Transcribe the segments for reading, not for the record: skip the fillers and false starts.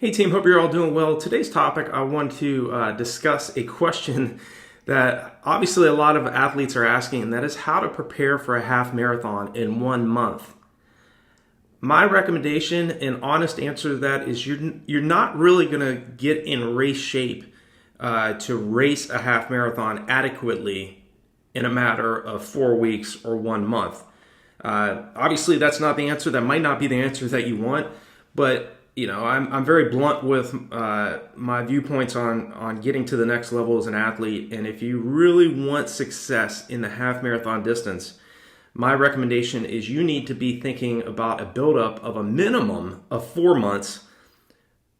Hey team, hope you're all doing well. Today's topic, I want to discuss a question that obviously a lot of athletes are asking, and that is how to prepare for a half marathon in 1 month. My recommendation and honest answer to that is you're not really going to get in race shape to race a half marathon adequately in a matter of 4 weeks or 1 month. Obviously, that's not the answer. That might not be the answer that you want, but I'm very blunt with my viewpoints on getting to the next level as an athlete. And if you really want success in the half marathon distance, my recommendation is you need to be thinking about a buildup of a minimum of 4 months,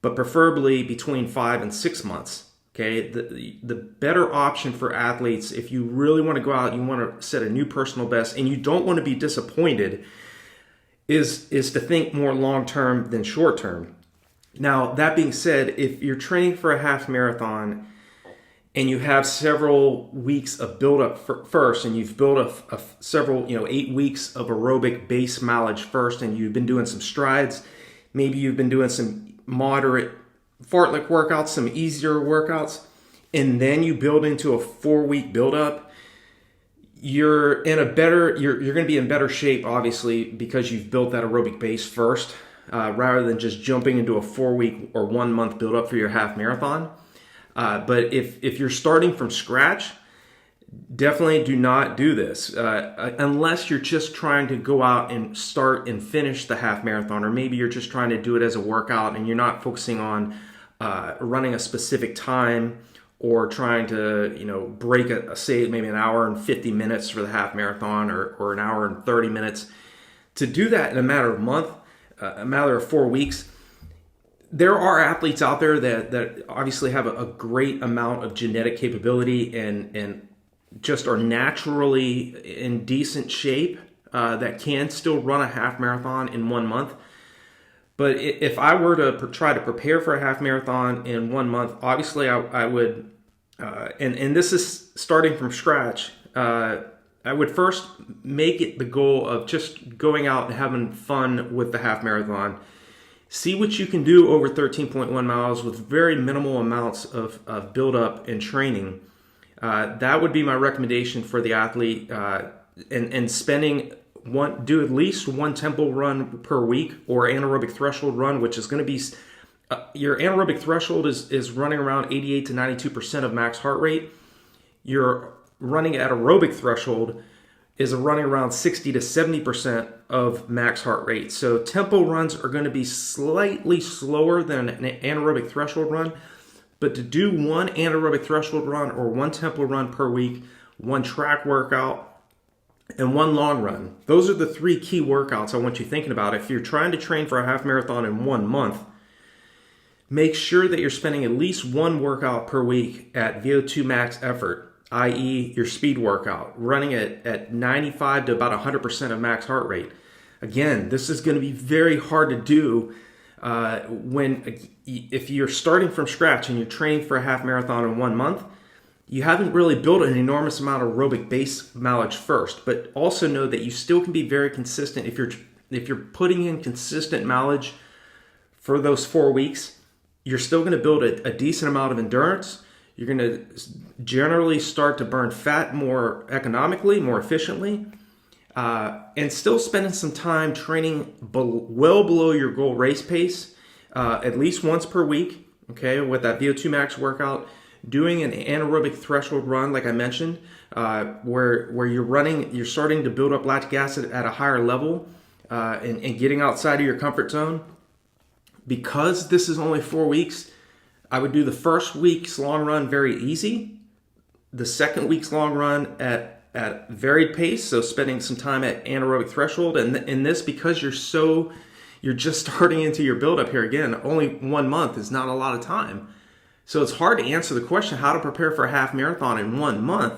but preferably between 5 and 6 months. Okay, the better option for athletes, if you really want to go out, you want to set a new personal best, and you don't want to be disappointed, is to think more long-term than short-term. Now, that being said, if you're training for a half marathon and you have several weeks of build-up first, and you've built several 8 weeks of aerobic base mileage first, and you've been doing some strides, maybe you've been doing some moderate fartlek workouts, some easier workouts, and then you build into a 4-week build-up, you're going to be in better shape, obviously, because you've built that aerobic base first, rather than just jumping into a 4-week or 1 month build-up for your half marathon. But if you're starting from scratch, definitely do not do this unless you're just trying to go out and start and finish the half marathon, or maybe you're just trying to do it as a workout and you're not focusing on running a specific time or trying to break say maybe an hour and 50 minutes for the half marathon, or an hour and 30 minutes. To do that in a matter of 4 weeks, there are athletes out there that obviously have a great amount of genetic capability and just are naturally in decent shape that can still run a half marathon in 1 month. But if I were to try to prepare for a half marathon in 1 month, obviously I would, and this is starting from scratch, I would first make it the goal of just going out and having fun with the half marathon. See what you can do over 13.1 miles with very minimal amounts of build-up and training. That would be my recommendation for the athlete, and do at least one tempo run per week, or anaerobic threshold run, which is going to be, your anaerobic threshold is running around 88 to 92% of max heart rate. Your running at aerobic threshold is running around 60 to 70% of max heart rate. So tempo runs are going to be slightly slower than an anaerobic threshold run, but to do one anaerobic threshold run or one tempo run per week, one track workout, and one long run, those are the 3 key workouts I want you thinking about. If you're trying to train for a half marathon in 1 month, make sure that you're spending at least one workout per week at VO2 max effort, i.e. your speed workout, running at 95 to about 100% of max heart rate. Again, this is going to be very hard to do if you're starting from scratch and you're training for a half marathon in 1 month. You haven't really built an enormous amount of aerobic base mileage first, but also know that you still can be very consistent if you're putting in consistent mileage for those 4 weeks. You're still going to build a decent amount of endurance. You're going to generally start to burn fat more economically, more efficiently, and still spending some time training well below your goal race pace, at least once per week. Okay, with that VO2 max workout. Doing an anaerobic threshold run, like I mentioned, where you're starting to build up lactic acid at a higher level, and getting outside of your comfort zone. Because this is only 4 weeks, I would do the first week's long run very easy, the second week's long run at varied pace, so spending some time at anaerobic threshold, and in this, because you're just starting into your build up here. Again, only 1 month is not a lot of time. So it's hard to answer the question how to prepare for a half marathon in 1 month,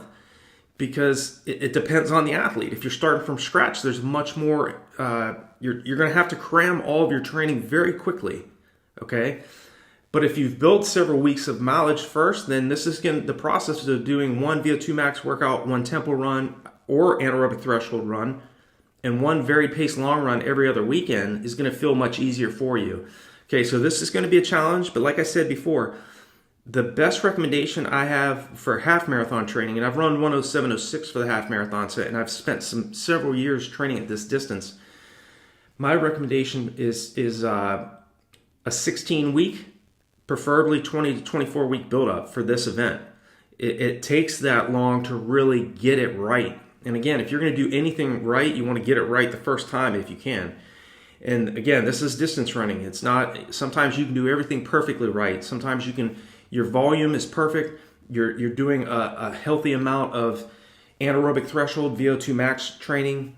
because it depends on the athlete. If you're starting from scratch, there's much more. You're going to have to cram all of your training very quickly. Okay, but if you've built several weeks of mileage first, then this is the process of doing one VO2 max workout, one tempo run or anaerobic threshold run, and one varied pace long run every other weekend is going to feel much easier for you. Okay, so this is going to be a challenge, but like I said before, the best recommendation I have for half marathon training, and I've run 1:07:06 for the half marathon, and I've spent several years training at this distance. My recommendation is a 16-week, preferably 20 to 24-week build-up for this event. It takes that long to really get it right. And again, if you're going to do anything right, you want to get it right the first time if you can. And again, this is distance running. It's not, sometimes you can do everything perfectly right. Sometimes your volume is perfect. You're doing a healthy amount of anaerobic threshold, VO2 max training.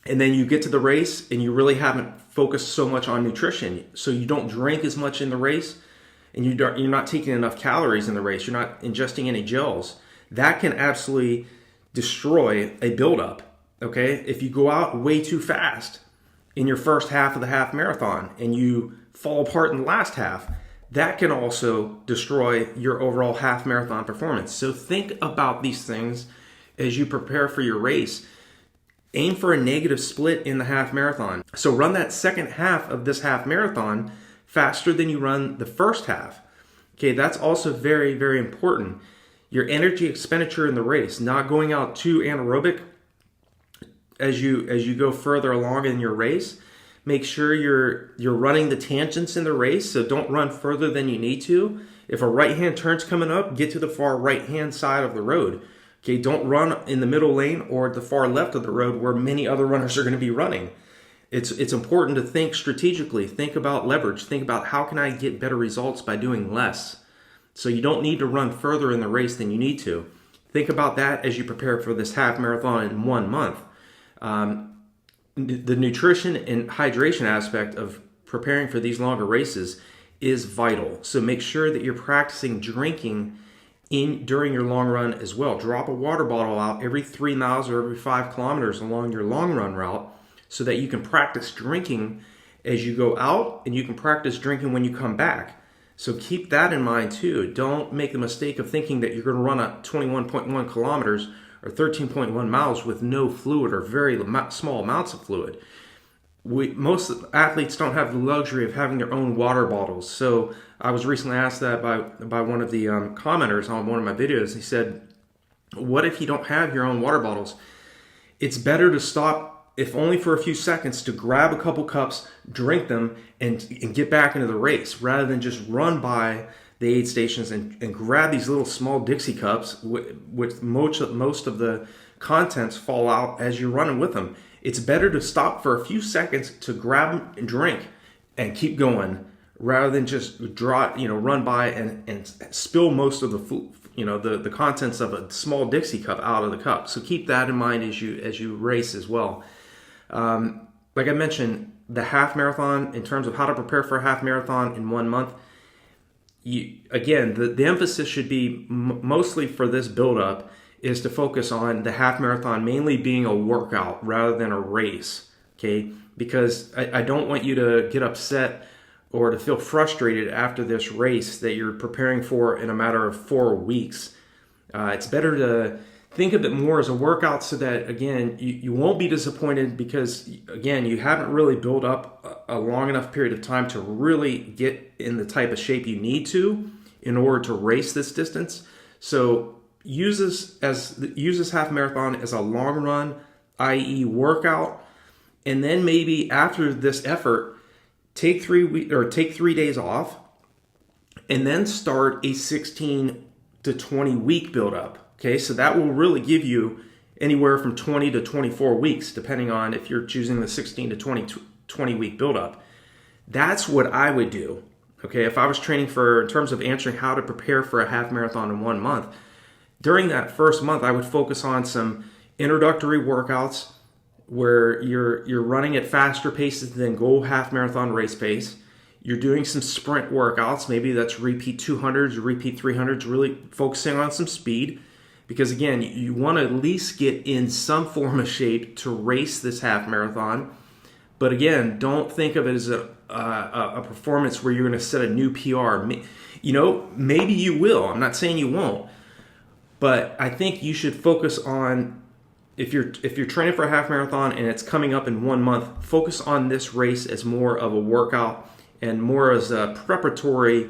And then you get to the race and you really haven't focused so much on nutrition. So you don't drink as much in the race and you're not taking enough calories in the race. You're not ingesting any gels. That can absolutely destroy a buildup, okay? If you go out way too fast in your first half of the half marathon and you fall apart in the last half, that can also destroy your overall half marathon performance. So think about these things as you prepare for your race. Aim for a negative split in the half marathon. So run that second half of this half marathon faster than you run the first half. Okay, that's also very, very important. Your energy expenditure in the race, not going out too anaerobic as you go further along in your race. Make sure you're running the tangents in the race, so don't run further than you need to. If a right-hand turn's coming up, get to the far right-hand side of the road. Okay, don't run in the middle lane or the far left of the road where many other runners are going to be running. It's important to think strategically. Think about leverage. Think about how can I get better results by doing less. So you don't need to run further in the race than you need to. Think about that as you prepare for this half marathon in 1 month. The nutrition and hydration aspect of preparing for these longer races is vital. So make sure that you're practicing drinking during your long run as well. Drop a water bottle out every 3 miles or every 5 kilometers along your long run route so that you can practice drinking as you go out and you can practice drinking when you come back. So keep that in mind too. Don't make the mistake of thinking that you're going to run a 21.1 kilometers or 13.1 miles with no fluid or very small amounts of fluid. Most athletes don't have the luxury of having their own water bottles. So I was recently asked that by one of the commenters on one of my videos. He said, what if you don't have your own water bottles? It's better to stop, if only for a few seconds, to grab a couple cups, drink them, and get back into the race, rather than just run by the aid stations and grab these little small Dixie cups with most of the contents fall out as you're running with them. It's better to stop for a few seconds to grab and drink and keep going, rather than just run by and spill most of the contents of a small Dixie cup out of the cup. So keep that in mind as you race as well. Like I mentioned, the half marathon, in terms of how to prepare for a half marathon in 1 month, the emphasis should be mostly for this build-up is to focus on the half marathon mainly being a workout rather than a race, okay? Because I don't want you to get upset or to feel frustrated after this race that you're preparing for in a matter of 4 weeks. It's better to think of it more as a workout so that, again, you won't be disappointed because, again, you haven't really built up a long enough period of time to really get in the type of shape you need to in order to race this distance. So use this half marathon as a long run, i.e. workout, and then maybe after this effort, take 3 days off, and then start a 16 to 20 week buildup. Okay, so that will really give you anywhere from 20 to 24 weeks, depending on if you're choosing the 16 to 20 week buildup. That's what I would do. Okay, if I was training in terms of answering how to prepare for a half marathon in 1 month, during that first month, I would focus on some introductory workouts where you're running at faster paces than goal half marathon race pace. You're doing some sprint workouts. Maybe that's repeat 200s or repeat 300s, really focusing on some speed. Because again, you want to at least get in some form of shape to race this half marathon. But again, don't think of it as a performance where you're going to set a new PR. Maybe you will. I'm not saying you won't. But I think you should focus on, if you're training for a half marathon and it's coming up in 1 month, focus on this race as more of a workout and more as a preparatory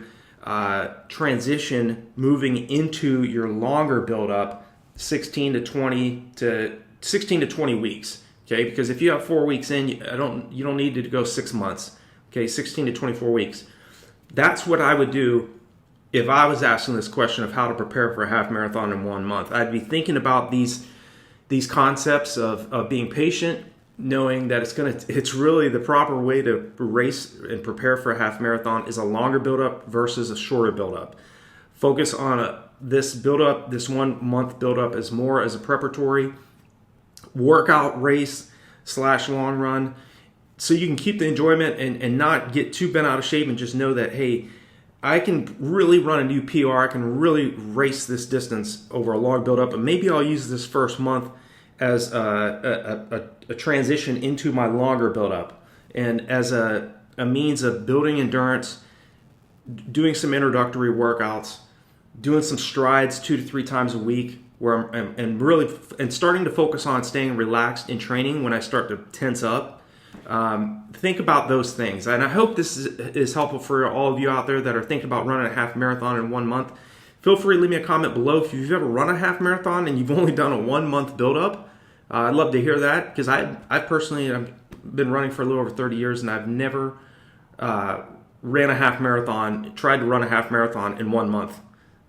transition moving into your longer buildup, 16 to 20 weeks. Okay, because if you have 4 weeks in, you don't need to go 6 months. Okay, 16 to 24 weeks. That's what I would do if I was asking this question of how to prepare for a half marathon in 1 month. I'd be thinking about these concepts of being patient, knowing that it's really the proper way to race and prepare for a half marathon is a longer buildup versus a shorter buildup. Focus on this buildup, this 1 month buildup, as more as a preparatory workout, race / long run, so you can keep the enjoyment and not get too bent out of shape, and just know that, hey, I can really run a new PR. I can really race this distance over a long buildup, and maybe I'll use this first month as a transition into my longer buildup, and as a means of building endurance, doing some introductory workouts, doing some strides 2 to 3 times a week, where I'm really starting to focus on staying relaxed in training when I start to tense up. Think about those things, and I hope this is helpful for all of you out there that are thinking about running a half marathon in 1 month. Feel free to leave me a comment below if you've ever run a half marathon and you've only done a 1 month buildup. I'd love to hear that, because I personally have been running for a little over 30 years, and I've never ran a half marathon, tried to run a half marathon in 1 month.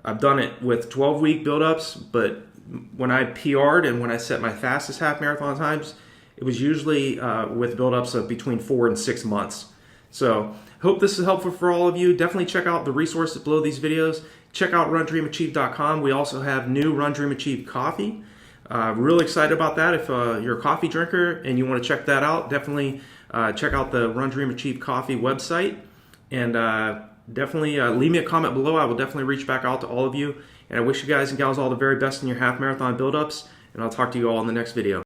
I've done it with 12-week buildups, but when I PR'd and when I set my fastest half marathon times, it was usually with buildups of between 4 and 6 months. So hope this is helpful for all of you. Definitely check out the resources below these videos. Check out RunDreamAchieve.com. We also have new RunDreamAchieve coffee. Really excited about that. If you're a coffee drinker and you want to check that out, definitely check out the RunDreamAchieve coffee website. And definitely leave me a comment below. I will definitely reach back out to all of you. And I wish you guys and gals all the very best in your half marathon buildups. And I'll talk to you all in the next video.